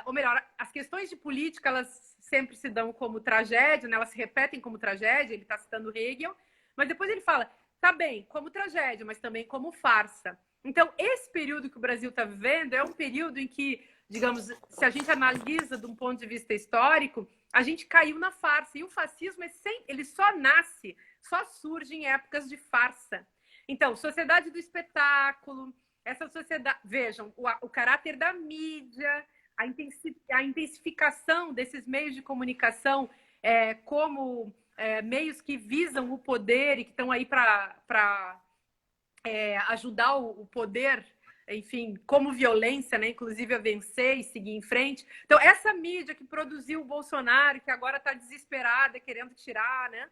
ou melhor, as questões de política, elas sempre se dão como tragédia, né? Elas se repetem como tragédia, ele está citando Hegel. Mas depois ele fala, tá bem, como tragédia, mas também como farsa. Então, esse período que o Brasil está vivendo é um período em que, digamos, se a gente analisa de um ponto de vista histórico, a gente caiu na farsa. E o fascismo, ele só nasce, só surge em épocas de farsa. Então, sociedade do espetáculo, essa sociedade... Vejam, o caráter da mídia, a intensificação desses meios de comunicação como... meios que visam o poder e que estão aí para ajudar o poder enfim, como violência, né? Inclusive a vencer e seguir em frente. Então, essa mídia que produziu o Bolsonaro, que agora está desesperada, querendo tirar, né?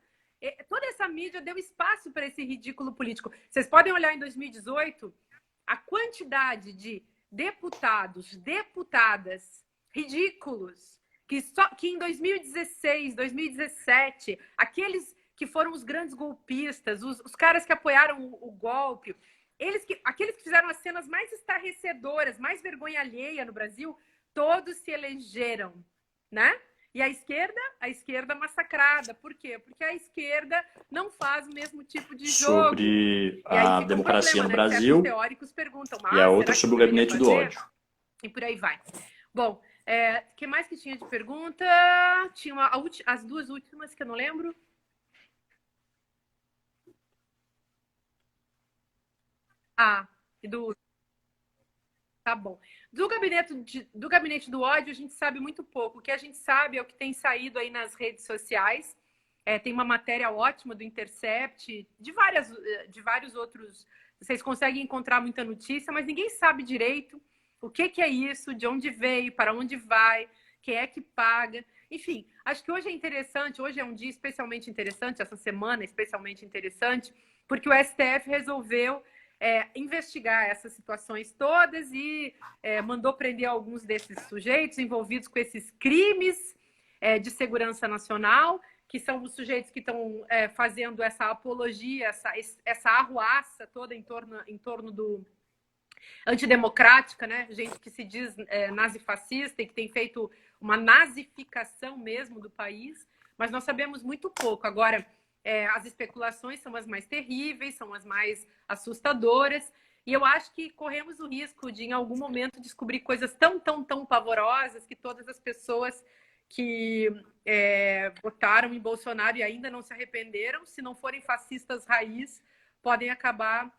Toda essa mídia deu espaço para esse ridículo político. Vocês podem olhar em 2018 a quantidade de deputados, deputadas ridículos que em 2016, 2017, aqueles que foram os grandes golpistas, os caras que apoiaram o golpe, aqueles que fizeram as cenas mais estarrecedoras, mais vergonha alheia no Brasil, todos se elegeram, né? E a esquerda massacrada. Por quê? Porque a esquerda não faz o mesmo tipo de jogo. Sobre a democracia no Brasil. Os teóricos perguntam, e a outra sobre o gabinete do ódio. E por aí vai. Bom, o que mais que tinha de pergunta? Tinha as duas últimas que eu não lembro. Tá bom. Do gabinete do ódio, a gente sabe muito pouco. O que a gente sabe é o que tem saído aí nas redes sociais. Tem uma matéria ótima do Intercept, de vários outros. Vocês conseguem encontrar muita notícia, mas ninguém sabe direito o que é isso, de onde veio, para onde vai, quem é que paga. Enfim, acho que hoje é interessante, hoje é um dia especialmente interessante, essa semana é especialmente interessante, porque o STF resolveu investigar essas situações todas e mandou prender alguns desses sujeitos envolvidos com esses crimes de segurança nacional, que são os sujeitos que estão fazendo essa apologia, essa arruaça toda em torno do antidemocrática, né? Gente que se diz nazifascista e que tem feito uma nazificação mesmo do país, mas nós sabemos muito pouco. Agora, as especulações são as mais terríveis, são as mais assustadoras, e eu acho que corremos o risco de, em algum momento, descobrir coisas tão pavorosas que todas as pessoas que votaram em Bolsonaro e ainda não se arrependeram, se não forem fascistas raiz, podem acabar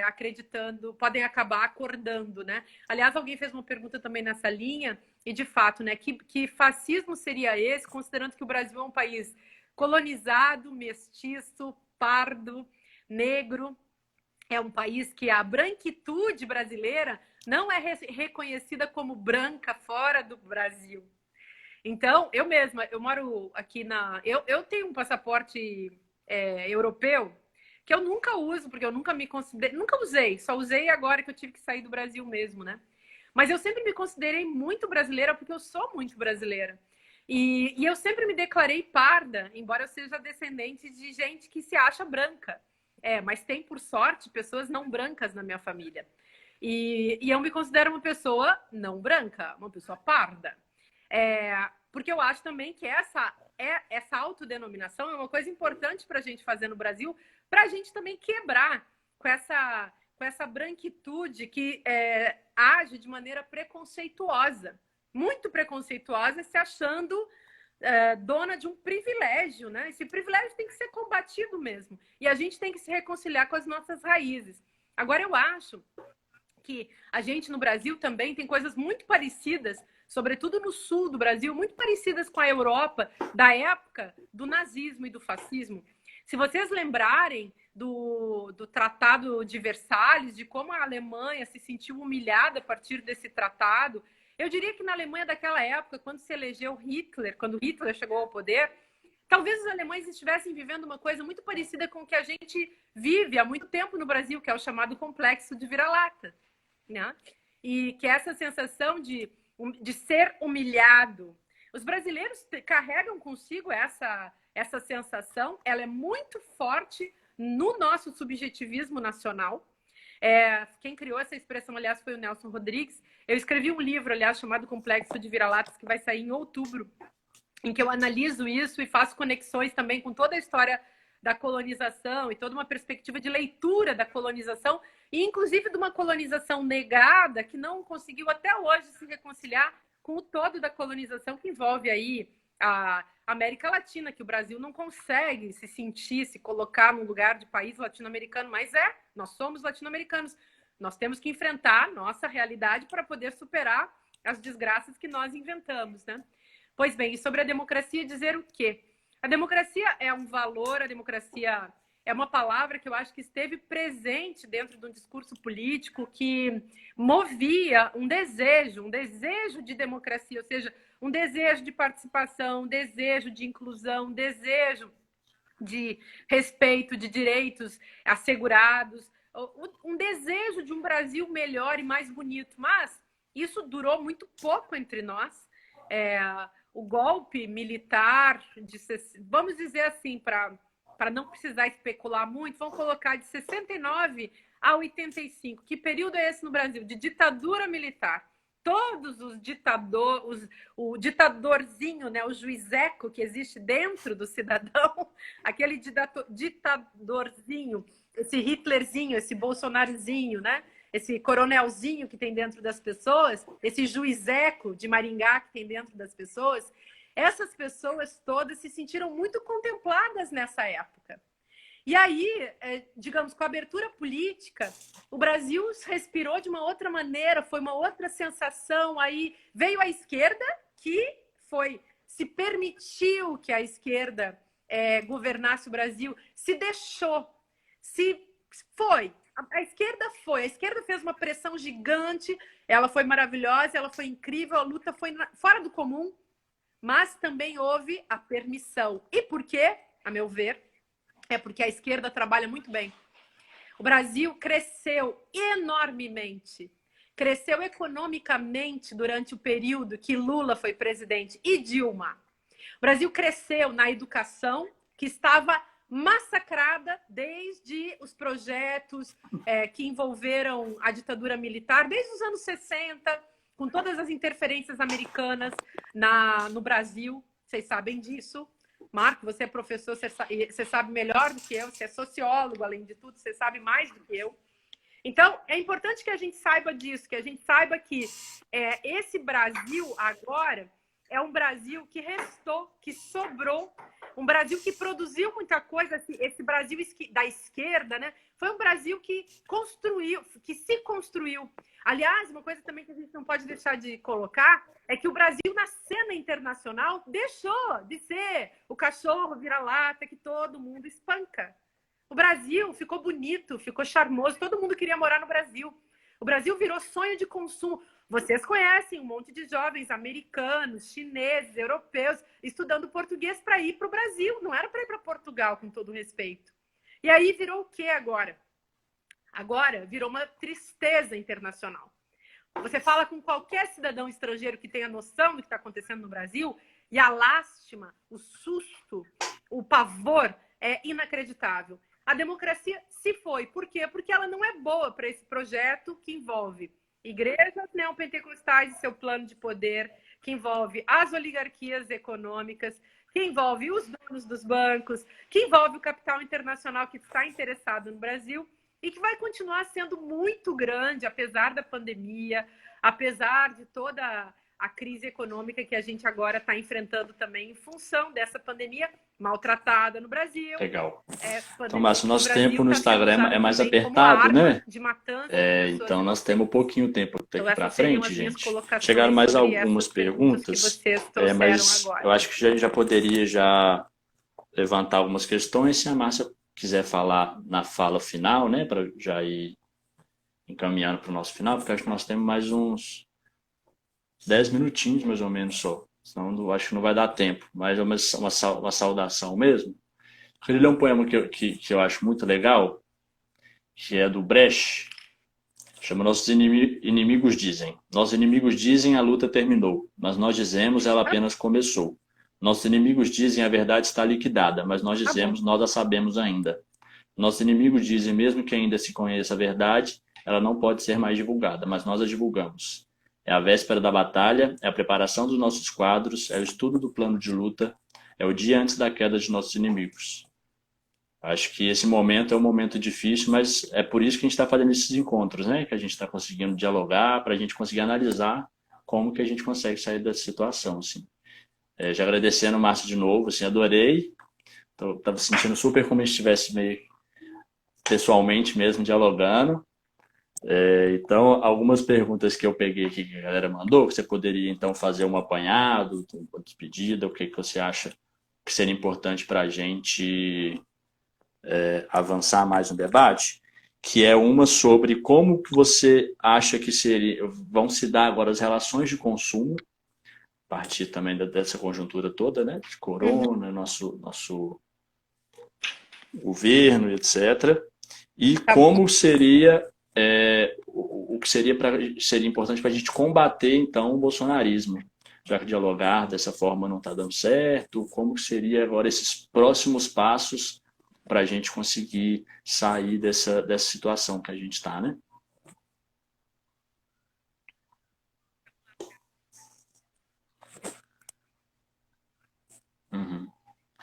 acreditando, podem acabar acordando, né? Aliás, alguém fez uma pergunta também nessa linha, e de fato, né? Que fascismo seria esse, considerando que o Brasil é um país colonizado, mestiço, pardo, negro, é um país que a branquitude brasileira não é reconhecida como branca fora do Brasil. Então, eu mesma, eu moro aqui eu tenho um passaporte europeu, que eu nunca uso, porque eu nunca me considerei, nunca usei, só usei agora que eu tive que sair do Brasil mesmo, né? Mas eu sempre me considerei muito brasileira, porque eu sou muito brasileira. E eu sempre me declarei parda, embora eu seja descendente de gente que se acha branca. Mas tem, por sorte, pessoas não brancas na minha família. E eu me considero uma pessoa não branca, uma pessoa parda. Porque eu acho também que essa autodenominação é uma coisa importante para a gente fazer no Brasil, para a gente também quebrar com essa branquitude que age de maneira preconceituosa, muito preconceituosa, se achando dona de um privilégio, né? Esse privilégio tem que ser combatido mesmo. E a gente tem que se reconciliar com as nossas raízes. Agora, eu acho que a gente no Brasil também tem coisas muito parecidas, sobretudo no sul do Brasil, muito parecidas com a Europa da época do nazismo e do fascismo. Se vocês lembrarem do Tratado de Versalhes, de como a Alemanha se sentiu humilhada a partir desse tratado, eu diria que na Alemanha daquela época, quando se elegeu Hitler, quando Hitler chegou ao poder, talvez os alemães estivessem vivendo uma coisa muito parecida com o que a gente vive há muito tempo no Brasil, que é o chamado complexo de vira-lata, né? E que é essa sensação de ser humilhado. Os brasileiros carregam consigo essa sensação, ela é muito forte no nosso subjetivismo nacional. Quem criou essa expressão, aliás, foi o Nelson Rodrigues. Eu escrevi um livro, aliás, chamado Complexo de Vira-Latas, que vai sair em outubro, em que eu analiso isso e faço conexões também com toda a história da colonização e toda uma perspectiva de leitura da colonização, e inclusive de uma colonização negada que não conseguiu até hoje se reconciliar com o todo da colonização, que envolve aí a América Latina, que o Brasil não consegue se colocar num lugar de país latino-americano, mas nós somos latino-americanos. Nós temos que enfrentar nossa realidade para poder superar as desgraças que nós inventamos, né? Pois bem, e sobre a democracia, dizer o quê? A democracia é um valor, a democracia é uma palavra que eu acho que esteve presente dentro de um discurso político que movia um desejo de democracia, ou seja, um desejo de participação, um desejo de inclusão, um desejo de respeito de direitos assegurados, um desejo de um Brasil melhor e mais bonito. Mas isso durou muito pouco entre nós. O golpe militar, vamos dizer assim, para não precisar especular muito, vamos colocar de 69 a 85. Que período é esse no Brasil? De ditadura militar. Todos os ditadores, o ditadorzinho, né, o juizeco que existe dentro do cidadão, aquele ditadorzinho, esse Hitlerzinho, esse Bolsonarozinho, né, esse coronelzinho que tem dentro das pessoas, esse juizeco de Maringá que tem dentro das pessoas, essas pessoas todas se sentiram muito contempladas nessa época. E aí, digamos, com a abertura política, o Brasil respirou de uma outra maneira, foi uma outra sensação. Aí veio a esquerda, que se permitiu que a esquerda governasse o Brasil, se deixou, a esquerda fez uma pressão gigante, ela foi maravilhosa, ela foi incrível, a luta foi fora do comum, mas também houve a permissão. E por quê? A meu ver, é porque a esquerda trabalha muito bem. O Brasil cresceu enormemente. Cresceu economicamente durante o período que Lula foi presidente e Dilma. O Brasil cresceu na educação, que estava massacrada desde os projetos que envolveram a ditadura militar, desde os anos 60, com todas as interferências americanas no Brasil. Vocês sabem disso. Marco, você é professor, você sabe melhor do que eu, você é sociólogo, além de tudo, você sabe mais do que eu. Então, é importante que a gente saiba disso, que a gente saiba que esse Brasil agora é um Brasil que restou, que sobrou, um Brasil que produziu muita coisa. Esse Brasil da esquerda, né, foi um Brasil que se construiu. Aliás, uma coisa também que a gente não pode deixar de colocar é que o Brasil, na cena internacional, deixou de ser o cachorro vira-lata que todo mundo espanca. O Brasil ficou bonito, ficou charmoso, todo mundo queria morar no Brasil. O Brasil virou sonho de consumo. Vocês conhecem um monte de jovens americanos, chineses, europeus, estudando português para ir para o Brasil. Não era para ir para Portugal, com todo respeito. E aí virou o quê agora? Agora virou uma tristeza internacional. Você fala com qualquer cidadão estrangeiro que tenha noção do que está acontecendo no Brasil, e a lástima, o susto, o pavor é inacreditável. A democracia se foi. Por quê? Porque ela não é boa para esse projeto que envolve igrejas neopentecostais e seu plano de poder, que envolve as oligarquias econômicas, que envolve os donos dos bancos, que envolve o capital internacional que está interessado no Brasil e que vai continuar sendo muito grande, apesar da pandemia, apesar de toda a crise econômica que a gente agora está enfrentando também em função dessa pandemia maltratada no Brasil. Legal. Então, Márcio, o nosso tempo no Instagram é mais apertado, né? De matança então, nós temos um pouquinho tempo daqui para frente, gente. Chegaram Chegaram mais algumas perguntas, mas agora. Eu acho que a gente já poderia levantar algumas questões, se a Márcia quiser falar na fala final, né? Para já ir encaminhando para o nosso final, porque acho que nós temos mais uns 10 minutinhos, mais ou menos, só. Senão acho que não vai dar tempo. Mas é uma saudação mesmo. Eu queria ler um poema que eu acho muito legal, que é do Brecht. Chama Nossos Inimigos Dizem. Nossos inimigos dizem a luta terminou, mas nós dizemos ela apenas começou. Nossos inimigos dizem a verdade está liquidada, mas nós dizemos nós a sabemos ainda. Nossos inimigos dizem mesmo que ainda se conheça a verdade, ela não pode ser mais divulgada, mas nós a divulgamos. É a véspera da batalha, é a preparação dos nossos quadros, é o estudo do plano de luta, é o dia antes da queda de nossos inimigos. Acho que esse momento é um momento difícil, mas é por isso que a gente está fazendo esses encontros, né? Que a gente está conseguindo dialogar, para a gente conseguir analisar como que a gente consegue sair dessa situação. Assim. Já agradecendo o Márcio de novo, assim, adorei. Estava sentindo super como se estivesse meio pessoalmente mesmo dialogando. Então, algumas perguntas que eu peguei aqui que a galera mandou, que você poderia então fazer um apanhado, uma despedida, o que você acha que seria importante para a gente avançar mais no debate, que é uma sobre como que você acha que vão se dar agora as relações de consumo, a partir também dessa conjuntura toda, né, de corona, nosso governo, etc. E Tá bom. como seria o que seria importante para a gente combater, então, o bolsonarismo. Já que dialogar dessa forma não está dando certo, como que seria agora esses próximos passos para a gente conseguir sair dessa situação que a gente está, né? Uhum.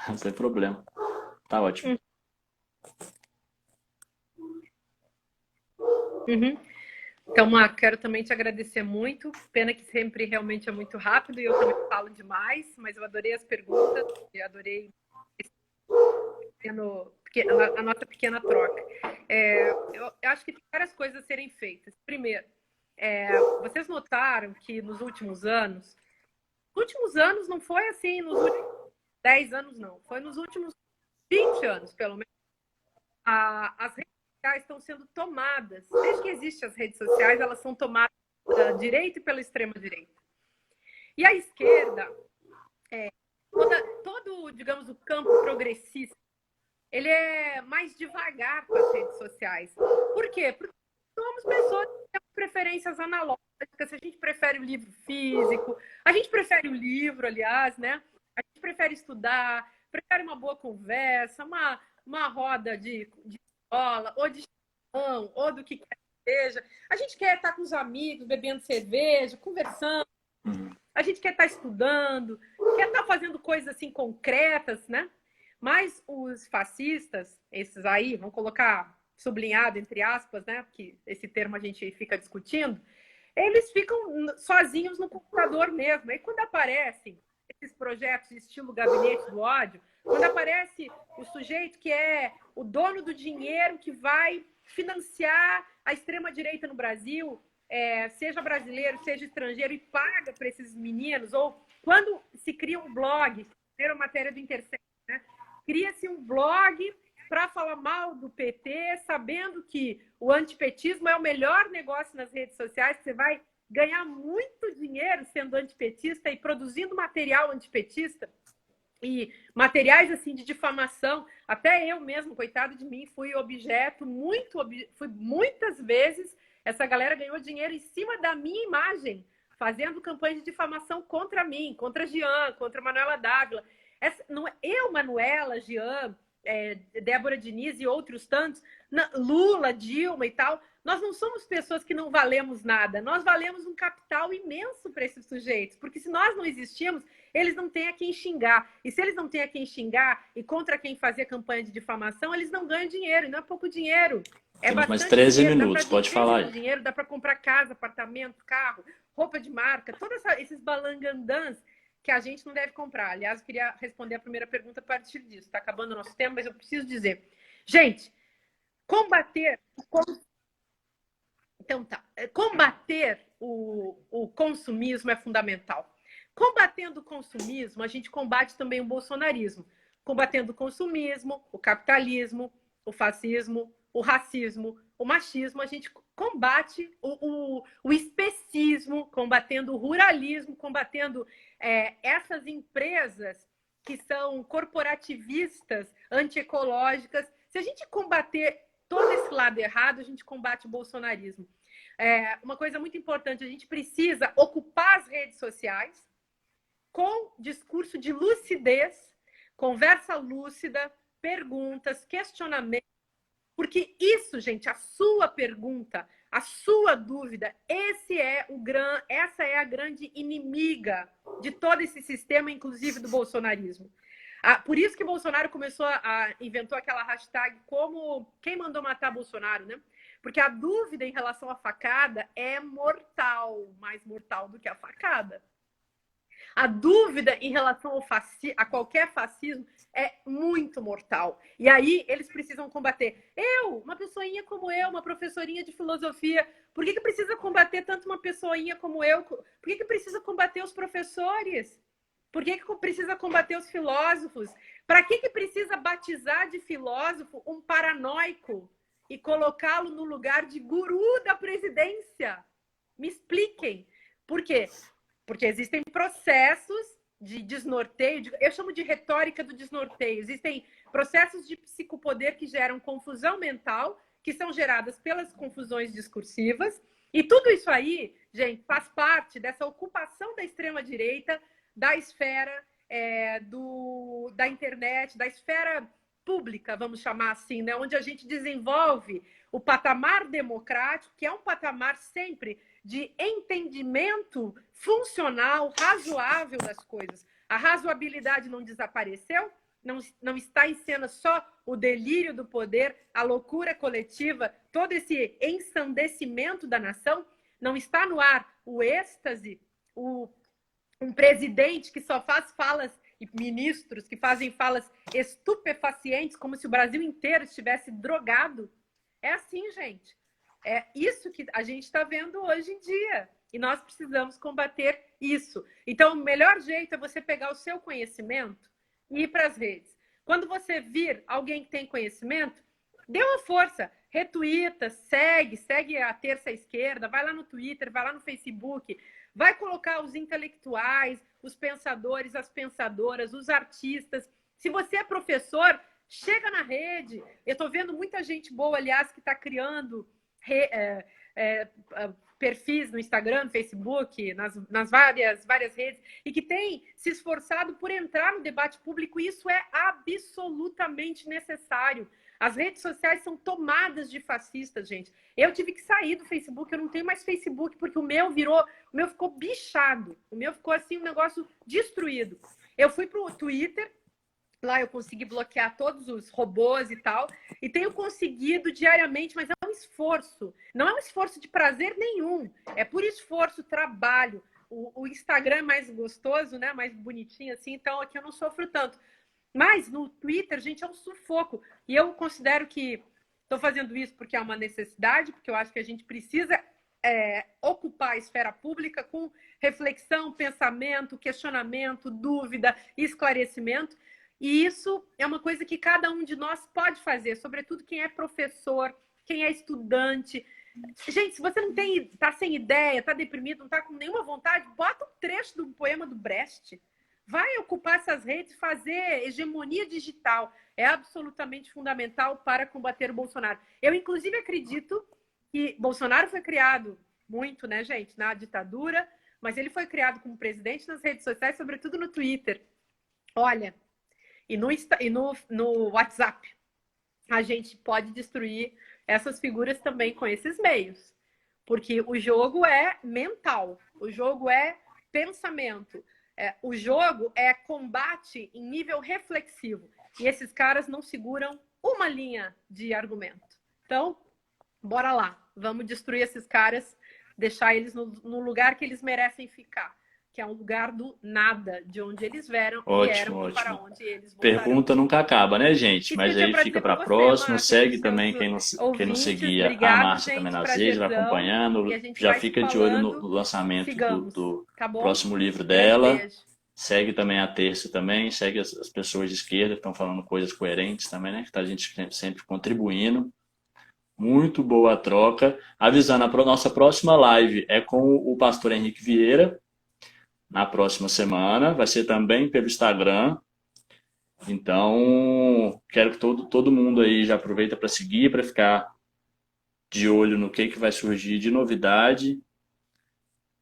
Não tem problema. Tá ótimo. Uhum. Então, Marco, quero também te agradecer muito. Pena que sempre realmente é muito rápido e eu também falo demais, mas eu adorei as perguntas e adorei a nossa pequena troca. Eu acho que tem várias coisas a serem feitas. Primeiro, vocês notaram que nos últimos anos não foi assim, nos últimos 10 anos não, foi nos últimos 20 anos, pelo menos, as redes sociais estão sendo tomadas. Desde que existem as redes sociais, elas são tomadas pela direita e pela extrema-direita. E a esquerda, todo, digamos, o campo progressista, ele é mais devagar com as redes sociais. Por quê? Porque somos pessoas que temos preferências analógicas, a gente prefere o livro físico, a gente prefere o livro, aliás, né? A gente prefere estudar, prefere uma boa conversa, uma roda de escola, ou de chão, ou do que quer que seja. A gente quer estar com os amigos, bebendo cerveja, conversando. A gente quer estar estudando, quer estar fazendo coisas assim concretas, né? Mas os fascistas, esses aí, vamos colocar sublinhado entre aspas, né? Que esse termo a gente fica discutindo, eles ficam sozinhos no computador mesmo. E quando aparecem esses projetos estilo gabinete do ódio, quando aparece o sujeito que é o dono do dinheiro que vai financiar a extrema-direita no Brasil, seja brasileiro, seja estrangeiro, e paga para esses meninos, ou quando se cria um blog, primeira matéria do Intercept, né? Cria-se um blog para falar mal do PT, sabendo que o antipetismo é o melhor negócio nas redes sociais, que você vai ganhar muito dinheiro sendo antipetista e produzindo material antipetista e materiais assim de difamação. Até eu mesmo, coitado de mim, fui objeto fui muitas vezes. Essa galera ganhou dinheiro em cima da minha imagem, fazendo campanha de difamação contra mim, contra Jean, contra Manuela Dávila. Eu, Manuela, Jean, Débora Diniz e outros tantos, Lula, Dilma e tal, nós não somos pessoas que não valemos nada, nós valemos um capital imenso para esses sujeitos, porque se nós não existimos, eles não têm a quem xingar, e se eles não têm a quem xingar e contra quem fazer campanha de difamação, eles não ganham dinheiro, e não é pouco dinheiro. Temos mais 13 dinheiro, minutos, pode falar aí. Dinheiro, dá para comprar casa, apartamento, carro, roupa de marca, todos esses balangandãs que a gente não deve comprar. Aliás, eu queria responder a primeira pergunta a partir disso. Está acabando o nosso tempo, mas eu preciso dizer. Gente, combater o consumismo é fundamental. Combatendo o consumismo, a gente combate também o bolsonarismo. Combatendo o consumismo, o capitalismo, o fascismo, o racismo, o machismo, a gente combate o especismo, combatendo o ruralismo, combatendo essas empresas que são corporativistas, antiecológicas. Se a gente combater todo esse lado errado, a gente combate o bolsonarismo. Uma coisa muito importante, a gente precisa ocupar as redes sociais com discurso de lucidez, conversa lúcida, perguntas, questionamentos, porque isso, gente, a sua pergunta, a sua dúvida, essa é a grande inimiga de todo esse sistema, inclusive do bolsonarismo. Por isso que Bolsonaro inventou aquela hashtag como quem mandou matar Bolsonaro, né? Porque a dúvida em relação à facada é mortal, mais mortal do que a facada. A dúvida em relação a qualquer fascismo é muito mortal. E aí eles precisam combater. Uma pessoinha como eu, uma professorinha de filosofia, por que precisa combater tanto uma pessoinha como eu? Por que precisa combater os professores? Por que precisa combater os filósofos? Para que precisa batizar de filósofo um paranoico e colocá-lo no lugar de guru da presidência? Me expliquem. Por quê? Porque existem processos de desnorteio, eu chamo de retórica do desnorteio. Existem processos de psicopoder que geram confusão mental, que são geradas pelas confusões discursivas. E tudo isso aí, gente, faz parte dessa ocupação da extrema-direita da esfera da internet, da esfera pública, vamos chamar assim, né? Onde a gente desenvolve o patamar democrático, que é um patamar sempre de entendimento funcional, razoável das coisas. A razoabilidade não desapareceu, não está em cena só o delírio do poder, a loucura coletiva, todo esse ensandecimento da nação, não está no ar o êxtase, um presidente que só faz falas, e ministros que fazem falas estupefacientes, como se o Brasil inteiro estivesse drogado. É assim, gente. É isso que a gente está vendo hoje em dia. E nós precisamos combater isso. Então, o melhor jeito é você pegar o seu conhecimento e ir para as redes. Quando você vir alguém que tem conhecimento, dê uma força, retuita, segue a Terça Esquerda, vai lá no Twitter, vai lá no Facebook, vai colocar os intelectuais, os pensadores, as pensadoras, os artistas. Se você é professor, chega na rede. Eu estou vendo muita gente boa, aliás, que está criando perfis no Instagram, no Facebook, nas várias redes, e que tem se esforçado por entrar no debate público. E isso é absolutamente necessário. As redes sociais são tomadas de fascistas, gente. Eu tive que sair do Facebook, eu não tenho mais Facebook, porque o meu ficou bichado. O meu ficou assim, um negócio destruído. Eu fui para o Twitter, lá eu consegui bloquear todos os robôs e tal, e tenho conseguido diariamente, mas é um esforço. Não é um esforço de prazer nenhum, é por esforço, trabalho. O Instagram é mais gostoso, né? Mais bonitinho assim, então aqui eu não sofro tanto. Mas no Twitter, gente, é um sufoco. E eu considero que estou fazendo isso porque é uma necessidade, porque eu acho que a gente precisa ocupar a esfera pública com reflexão, pensamento, questionamento, dúvida, esclarecimento. E isso é uma coisa que cada um de nós pode fazer, sobretudo quem é professor, quem é estudante. Gente, se você não está sem ideia, está deprimido, não está com nenhuma vontade, bota um trecho do poema do Brecht. Vai ocupar essas redes, fazer hegemonia digital. É absolutamente fundamental para combater o Bolsonaro. Eu, inclusive, acredito que Bolsonaro foi criado muito, né, gente, na ditadura, mas ele foi criado como presidente nas redes sociais, sobretudo no Twitter. Olha, e no WhatsApp. A gente pode destruir essas figuras também com esses meios. Porque o jogo é mental, o jogo é pensamento. O jogo é combate em nível reflexivo. E esses caras não seguram uma linha de argumento. Então, bora lá. Vamos destruir esses caras, deixar eles no lugar que eles merecem ficar. Que é um lugar do nada, de onde eles vieram Ótimo. para onde eles voltarão. Pergunta nunca acaba, né, gente? Isso Mas que eu aí tinha fica pra para a dizer pra você, próxima. Márcia, Segue dos também seus quem não ouvintes. seguia Obrigado, a Márcia gente, também nas redes, vai prazerzão. acompanhando. E a gente Já vai fica se de olho no falando. lançamento Sigamos, do tá bom? próximo livro Grande dela. beijo. Segue também a Terça também, segue as pessoas de esquerda que estão falando coisas coerentes também, né? Que tá a gente sempre contribuindo. Muito boa a troca. Avisando, a nossa próxima live é com o pastor Henrique Vieira, na próxima semana. Vai ser também pelo Instagram. Então, quero que todo mundo aí já aproveita para seguir, para ficar de olho no que vai surgir de novidade.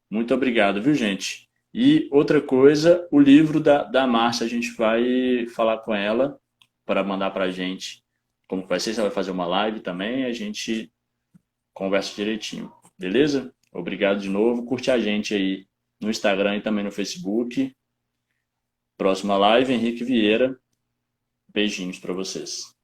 Muito obrigado, viu, gente? E outra coisa, o livro da Márcia, a gente vai falar com ela para mandar para a gente como vai ser, se ela vai fazer uma live também, a gente conversa direitinho, beleza? Obrigado de novo, curte a gente aí no Instagram e também no Facebook. Próxima live, Henrique Vieira. Beijinhos para vocês.